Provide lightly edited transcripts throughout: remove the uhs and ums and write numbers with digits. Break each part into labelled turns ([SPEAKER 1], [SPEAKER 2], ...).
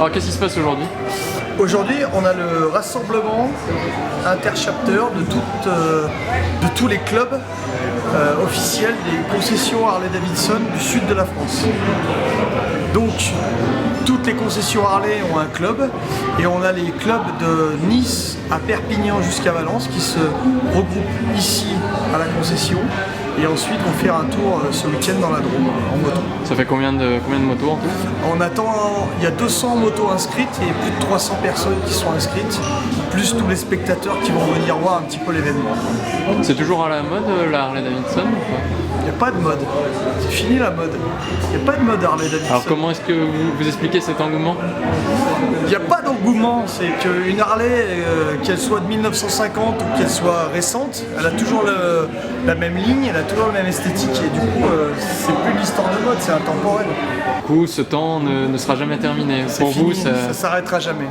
[SPEAKER 1] Alors qu'est-ce qui se passe aujourd'hui?
[SPEAKER 2] Aujourd'hui, on a le rassemblement interchapter de tous les clubs officiels des concessions Harley-Davidson du sud de la France. Donc, toutes les concessions Harley ont un club et on a les clubs de Nice à Perpignan jusqu'à Valence qui se regroupent ici à la concession et ensuite vont faire un tour ce week-end dans la Drôme en moto.
[SPEAKER 1] Ça fait combien de motos en tout?
[SPEAKER 2] On attend, il y a 200 motos inscrites et plus de 300 personnes qui sont inscrites, plus tous les spectateurs qui vont venir voir un petit peu l'événement.
[SPEAKER 1] C'est toujours à la mode la Harley-Davidson ou pas?
[SPEAKER 2] Il n'y a pas de mode, c'est fini la mode. Il n'y a pas de mode Harley-Davidson.
[SPEAKER 1] Alors comment est-ce que vous expliquez cet engouement?
[SPEAKER 2] Il n'y a pas d'engouement, c'est qu'une Harley, qu'elle soit de 1950 ou qu'elle soit récente, elle a toujours la même ligne, elle a toujours la même esthétique et du coup c'est plus l'histoire de mode, c'est intemporel.
[SPEAKER 1] Du coup ce temps ne sera jamais terminé.
[SPEAKER 2] C'est
[SPEAKER 1] Pour
[SPEAKER 2] fini,
[SPEAKER 1] vous,
[SPEAKER 2] ça s'arrêtera jamais.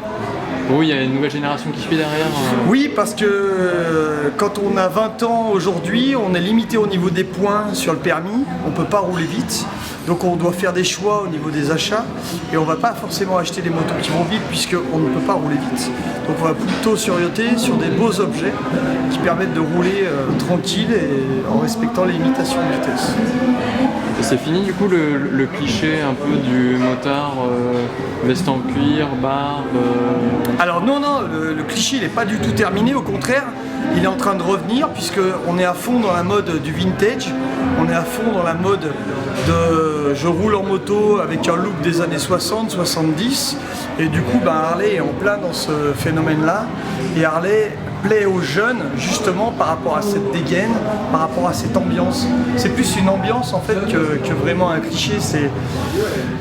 [SPEAKER 1] Oui, il y a une nouvelle génération qui suit derrière.
[SPEAKER 2] Oui, parce que quand on a 20 ans aujourd'hui, on est limité au niveau des points sur le permis, on ne peut pas rouler vite. Donc on doit faire des choix au niveau des achats et on ne va pas forcément acheter des motos qui vont vite puisqu'on ne peut pas rouler vite. Donc on va plutôt s'orienter sur des beaux objets qui permettent de rouler tranquille et en respectant les limitations de vitesse.
[SPEAKER 1] Et c'est fini du coup le cliché un peu du motard, veste en cuir, barbe.
[SPEAKER 2] Alors non, le cliché il n'est pas du tout terminé, au contraire, il est en train de revenir puisqu'on est à fond dans la mode du vintage, on est à fond dans la mode de je roule en moto avec un look des années 60, 70 et du coup Harley est en plein dans ce phénomène-là et Harley plaît aux jeunes justement par rapport à cette dégaine, par rapport à cette ambiance. C'est plus une ambiance en fait que vraiment un cliché,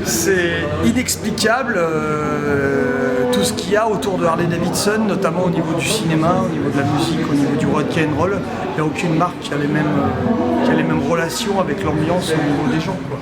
[SPEAKER 2] c'est inexplicable tout ce qu'il y a autour de Harley-Davidson, notamment au niveau du cinéma, au niveau de la musique, au niveau du rock'n'roll. Il n'y a aucune marque qui a les mêmes relations avec l'ambiance au niveau des gens, quoi.